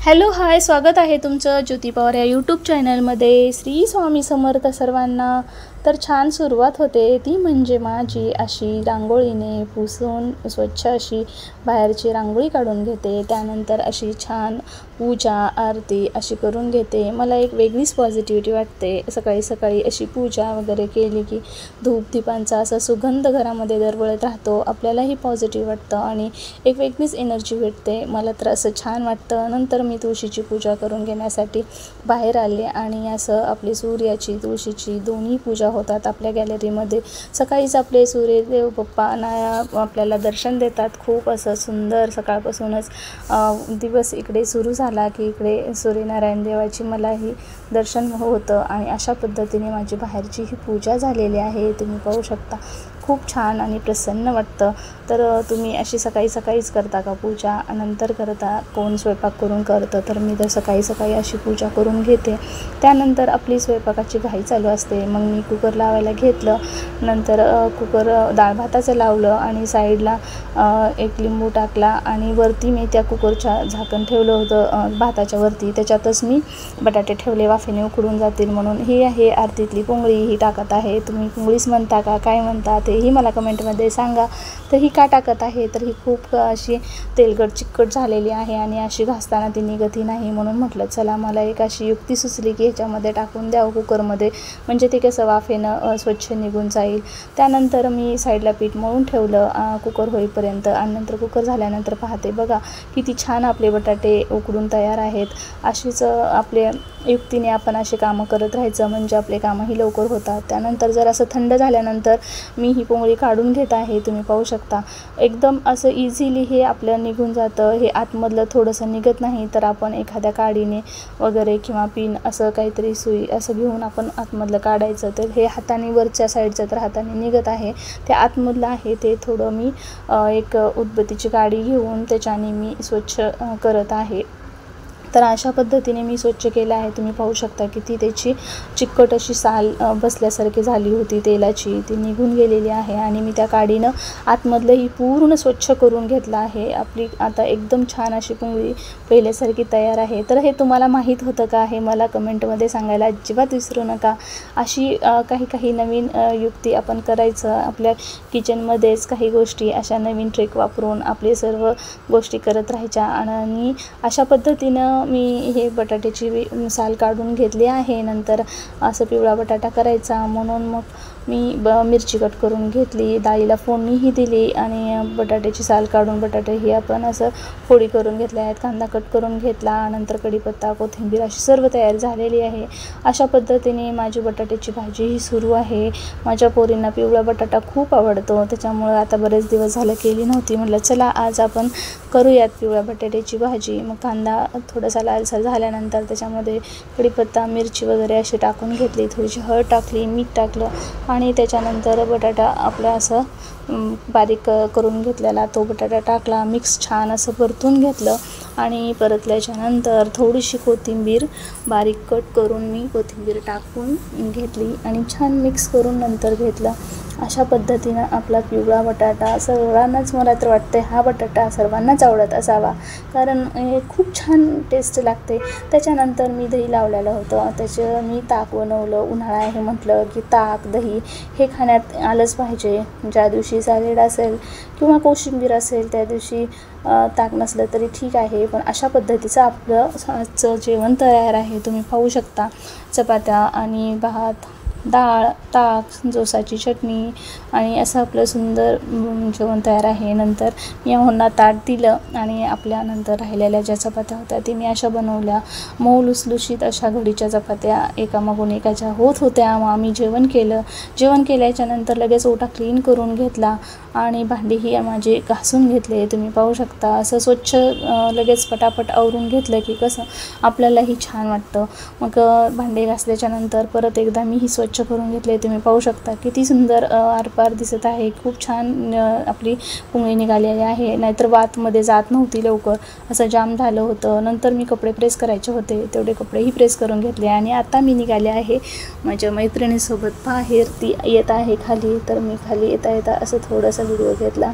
Hello hi, स्वागत आहे तुमचं ज्योती पवार या यूट्यूब चॅनलमध्ये। श्री स्वामी समर्थ सर्वांना। तर छान सुरुवात होते ती म्हणजे माझी अशी रांगोळीने पुसून स्वच्छ अशी बाहेरची रांगोळी काढून घेते। त्यानंतर अशी छान पूजा आरती अशी करून घेते। मला एक वेगळीच पॉझिटिव्हिटी वाटते सकाळी सकाळी अशी पूजा वगैरे केली की धूप दीपांचा असा सुगंध घरामध्ये दरवळत राहतो, आपल्यालाही पॉझिटिव्ह वाटतं आणि एक वेगळीच एनर्जी भेटते। मला तर असं छान वाटतं। नंतर मी तुळशीची पूजा करून घेण्यासाठी बाहेर आले आणि असं आपली सूर्याची तुळशीची दोन्ही पूजा होतात आपल्या गॅलरीमध्ये। सकाळीच आपले सूर्यदेव बाप्पा आपल्याला दर्शन देतात। खूप असं सुंदर सकाळपासूनच दिवस इकडे सुरू झाला की इकडे सूर्यनारायण देवाची मलाही दर्शन होतं आणि अशा पद्धतीने माझी बाहेरची ही पूजा झालेली आहे। तुम्ही पाहू शकता खूप छान आणि प्रसन्न वाटतं। तर तुम्ही अशी सकाळी सकाळीच करता का पूजा? नंतर करता कोण स्वयंपाक करून करतं, तर मी तर सकाळी सकाळी अशी पूजा करून घेते। त्यानंतर आपली स्वयंपाकाची घाई चालू असते। मग मी कुकर लावायला घेतलं। नंतर कुकर डाळ भाताचं लावलं आणि साईडला एक लिंबू टाकला आणि वरती मी त्या कुकरच्या झाकण ठेवलं होतं भाताच्या वरती। त्याच्यातच मी बटाटे ठेवले वाफेने उकडून जातील म्हणून। ही आहे आरतीतली पोंगळी, ही टाकत आहे। तुम्ही पोंगळीच म्हणता का काय म्हणता तेही मला कमेंटमध्ये सांगा। तर ही का टाकत आहे, तर ही खूप अशी तेलकट चिकट झालेली आहे आणि अशी घासताना ती निघतही नाही, म्हणून म्हटलं चला मला एक अशी युक्ती सुचली की ह्याच्यामध्ये टाकून द्यावं कुकरमध्ये, म्हणजे ते कसं वाफेनं स्वच्छ निघून जाईल। त्यानंतर मी साईडला पीठ मळून ठेवलं कुकर होईपर्यंत आणि नंतर कुकर झाल्यानंतर पाहते बघा किती छान आपले बटाटे उकडून तयार आहेत। अशीच आपले युक्तीने आपण असे कामं करत राहायचं म्हणजे आपले कामंही लवकर होतात। त्यानंतर जर असं थंड झाल्यानंतर मी ही पोंगळी काढून घेत आहे। तुम्ही पाहू शकता एकदम असं इझिली हे आपलं निघून जातं। हे आतमधलं थोडंसं निघत नाही तर आपण एखाद्या काडीने वगैरे किंवा पिन असं काहीतरी सुई असं घेऊन आपण आतमधलं काढायचं। तर हे हाताने वरच्या साईडचं तर हाताने निघत आहे, ते आतमधलं आहे ते थोडं मी एक उदबत्तीची काडी घेऊन त्याच्याने मी स्वच्छ करत आहे। तर अशा पद्धतीने मी स्वच्छ केलं आहे। तुम्ही पाहू शकता की ती त्याची चिकट अशी साल बसल्यासारखी झाली होती तेलाची, ती निघून गेलेली आहे आणि मी त्या काडीनं आतमधलंही पूर्ण स्वच्छ करून घेतलं आहे। आपली आता एकदम छान अशी पोंगळी पहिल्यासारखी तयार आहे। तर हे तुम्हाला माहीत होतं का, हे मला कमेंटमध्ये सांगायला अजिबात विसरू नका। अशी काही नवीन युक्ती आपण करायचं आपल्या किचनमध्येच, काही गोष्टी अशा नवीन ट्रिक वापरून आपले सर्व गोष्टी करत राहायच्या। आणि अशा पद्धतीनं मी हे बटाट्याची साल काढून घेतली आहे। नंतर असं पिवळा बटाटा करायचा म्हणून मग मी मिरची कट करून घेतली, डाळीला फोडणीही दिली आणि बटाट्याची साल काढून बटाटे ही आपण असं फोडी करून घेतल्या आहेत। कांदा कट करून घेतला, नंतर कढीपत्ता कोथिंबीर अशी सर्व तयार झालेली आहे। अशा पद्धतीने माझी बटाट्याची भाजी ही सुरू आहे। माझ्या पोरींना पिवळा बटाटा खूप आवडतो, त्याच्यामुळं आता बरेच दिवस झालं केली नव्हती, म्हटलं चला आज आपण करूयात पिवळ्या बटाट्याची भाजी। मग कांदा थोडासा लालसर झाल्यानंतर त्याच्यामध्ये कढीपत्ता मिरची वगैरे अशी टाकून घेतली, थोडीशी हळद टाकली, मीठ टाकलं आणि त्याच्यानंतर बटाटा आपला असं बारीक करून घेतलेला तो बटाटा टाकला, मिक्स छान असं परतून घेतलं आणि परतल्याच्यानंतर थोडीशी कोथिंबीर बारीक कट करून मी कोथिंबीर टाकून घेतली आणि छान मिक्स करून नंतर घेतलं। अशा पद्धतीनं आपला पिवळा बटाटा सर्वांनाच, मला तर वाटते हा बटाटा सर्वांनाच आवडत असावा, कारण हे खूप छान टेस्ट लागते। त्याच्यानंतर मी दही लावलेलं होतं, त्याचं मी ताक बनवलं। उन्हाळा आहे म्हटलं की ताक दही हे खाण्यात आलंच पाहिजे। ज्या दिवशी सॅलेड असेल किंवा कोशिंबीर असेल त्या दिवशी ताक नसलं तरी ठीक आहे, पण अशा पद्धतीचं आपलं आजचं जेवण तयार आहे। तुम्ही पाहू शकता चपात्या आणि भात, डाळ, ताक, जोसाची चटणी आणि असं आपलं सुंदर जेवण तयार आहे। नंतर मी ह्यांना ताट दिलं आणि आपल्या नंतर राहिलेल्या ज्या चपात्या होत्या ती मी अशा बनवल्या, मऊ लुसलुशीत अशा घडीच्या चपात्या एकामागून एकाच्या होत होत्या। मग आम्ही जेवण केलं। जेवण केल्याच्यानंतर लगेच ओटा क्लीन करून घेतला आणि भांडीही माझे घासून घेतले। तुम्ही पाहू शकता असं स्वच्छ लगेच पटापट आवरून घेतलं की कसं आपल्यालाही छान वाटतं। मग भांडे घासल्याच्यानंतर परत एकदा मी ही स्वच्छ करून घेतले। तुम्ही पाहू शकता किती सुंदर आरपार दिसत आहे, खूप छान आपली पोंगळी निघालेली आहे। नाहीतर वातमध्ये जात नव्हती लवकर, असं जाम झालं होतं। नंतर मी कपडे प्रेस करायचे होते, तेवढे कपडेही प्रेस करून घेतले आणि आता मी निघाले आहे माझ्या मैत्रिणीसोबत बाहेर। ती येत आहे खाली, तर मी खाली येता येता असं थोडासा व्हिडिओ घेतला।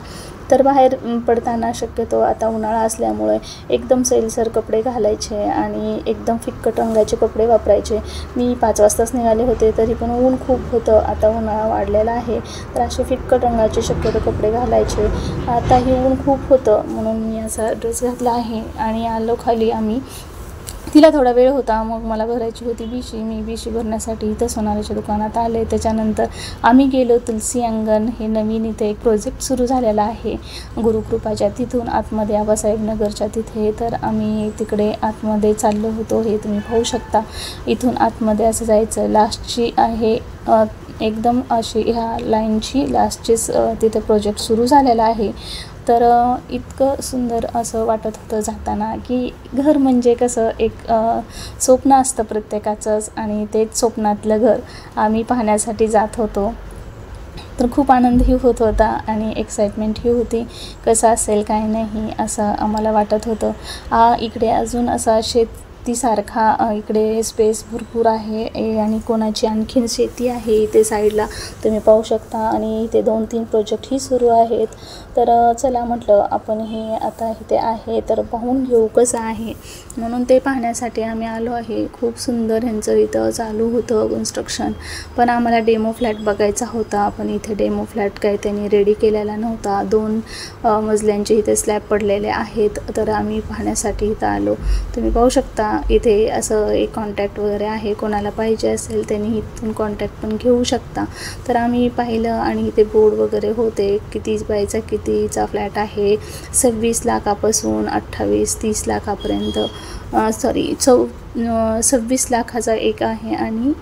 तर बाहेर पडताना शक्यतो आता उन्हाळा असल्यामुळे एकदम सैलसर कपडे घालायचे आणि एकदम फिक्कट रंगाचे कपडे वापरायचे। मी 5 वाजताच निघाले होते, तरी पण ऊन खूप होतं, आता उन्हाळा वाढलेला आहे, तर असे फिक्कट रंगाचे शक्यतो कपडे घालायचे। आताही ऊन खूप होतं म्हणून मी असा ड्रेस घातला आहे आणि आलो खाली आम्ही। तिला थोडा वेळ होता, मग मला भरायची होती बीशी। मी बीशी भरण्यासाठी इथं सोनाराच्या दुकानात आले। त्याच्यानंतर आम्ही गेलो तुलसी अंगण, हे नवीन इथे एक प्रोजेक्ट सुरू झालेला आहे गुरुकृपाच्या तिथून आतमध्ये आबासाहेब नगरच्या तिथे। तर आम्ही तिकडे आतमध्ये चाललो होतो, हे तुम्ही पाहू शकता। इथून आतमध्ये असं जायचं, लास्टची आहे एकदम अशी ह्या लाईनची लास्टचीच तिथे प्रोजेक्ट सुरू झालेला आहे। तर इतकं सुंदर असं वाटत होतं जाताना की घर म्हणजे कसं एक स्वप्न असतं प्रत्येकाचंच, आणि तेच स्वप्नातलं घर आम्ही पाहण्यासाठी जात होतो। तर खूप आनंदही होत होता आणि एक्साइटमेंटही होती, कसं असेल काय नाही असं आम्हाला वाटत होतं। इकडे अजून असा शेतीसारखा इकडे स्पेस भरपूर आहे आणि कोणाची आणखीन शेती आहे इथे साईडला तुम्ही पाहू शकता, आणि इथे 2-3 प्रोजेक्टही सुरू आहेत। तर चला म्हटलं आपण हे आता इथे आहे तर पाहून घेऊ कसं आहे, म्हणून ते पाहण्यासाठी आम्ही आलो आहे। खूप सुंदर ह्यांचं इथं चालू होतं कन्स्ट्रक्शन, पण आम्हाला डेमो फ्लॅट बघायचा होता, पण इथे डेमो फ्लॅट काही त्यांनी रेडी केलेला नव्हता। 2 मजल्यांचे इथे स्लॅब पडलेले आहेत, तर आम्ही पाहण्यासाठी इथं आलो। तुम्ही पाहू शकता इथे असं एक कॉन्टॅक्ट वगैरे आहे, कोणाला पाहिजे असेल त्यांनी इथून कॉन्टॅक्ट पण घेऊ शकता। तर आम्ही पाहिलं आणि इथे बोर्ड वगैरे होते, किती बायचा कितीचा फ्लॅट आहे, 26 लाखापासून 28-30 लाखापर्यंत, 26 लाखाचा एक आहे आणि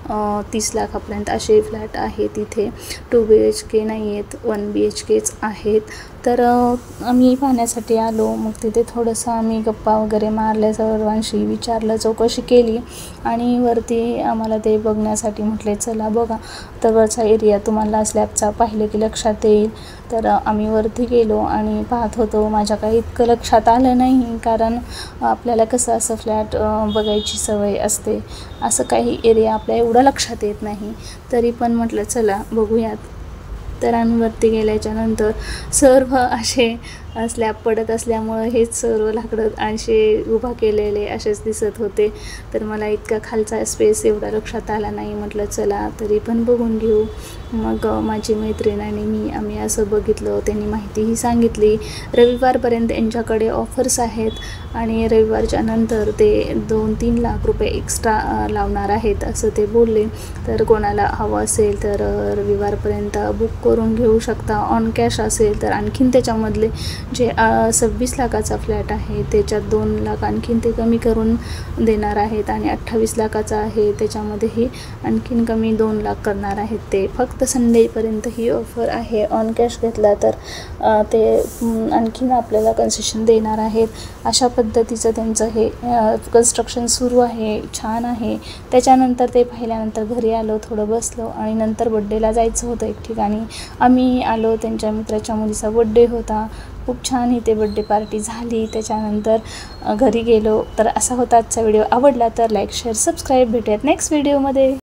30 लाखापर्यंत असे फ्लॅट आहेत तिथे। 2 BHK नाही आहेत, 1 BHKच आहेत। तर आम्ही पाहण्यासाठी आलो, मग तिथे थोडंसं आम्ही गप्पा वगैरे मारल्या, सर्वांशी विचारलं, चौकशी केली आणि वरती आम्हाला ते बघण्यासाठी म्हटले चला बघा। तर वरचा एरिया तुम्हाला स्लॅबचा पाहिले की लक्षात येईल। तर आम्ही वरती गेलो आणि पाहत होतो। माझ्या काही इतकं लक्षात आलं नाही, कारण आपल्याला कसं असं फ्लॅट बघायची सवय असते, असं काही एरिया आपल्या एवढं लक्षात येत नाही, तरी पण म्हटलं चला बघूयात। तर आम्ही वरती गेल्याच्यानंतर सर्व असे स्लॅब पडत असल्यामुळं हेच सर्व लाकडं असे उभा केलेले असेच दिसत होते। तर मला इतका खालचा स्पेस एवढा लक्षात आला नाही, म्हटलं चला तरी पण बघून घेऊ। मग माझी मैत्रीण आणि मी आम्ही असं बघितलं, त्यांनी माहितीही सांगितली। रविवारपर्यंत यांच्याकडे ऑफर्स आहेत आणि रविवारच्या नंतर ते 2-3 लाख रुपये एक्स्ट्रा लावणार आहेत असं ते बोलले। तर कोणाला हवं असेल तर रविवारपर्यंत बुक करून घेऊ शकता। ऑन कॅश असेल तर आणखीन त्याच्यामधले जे 26 लाखाचा फ्लॅट आहे त्याच्यात 2 लाख आणखीन ते कमी करून देणार आहेत, आणि 28 लाखाचा आहे त्याच्यामध्येही आणखीन कमी 2 लाख करणार आहेत। ते फक्त संडेपर्यंत ही ऑफर आहे। ऑन कॅश घेतला तर ते आणखीन आपल्याला कन्सेशन देणार आहेत। अशा पद्धतीचं त्यांचं हे कन्स्ट्रक्शन सुरू आहे, छान आहे। त्याच्यानंतर ते पाहिल्यानंतर घरी आलो, थोडं बसलो आणि नंतर बड्डेला जायचं होतं एक ठिकाणी। आम्ही आलो, त्यांच्या मित्राच्या मुलीचा बड्डे होता, खूप छान इथे बड्डे पार्टी झाली। त्याच्यानंतर घरी गेलो। तर असा होता आजचा व्हिडिओ, आवडला तर लाईक शेअर सबस्क्राईब, भेटूयात नेक्स्ट व्हिडिओमध्ये।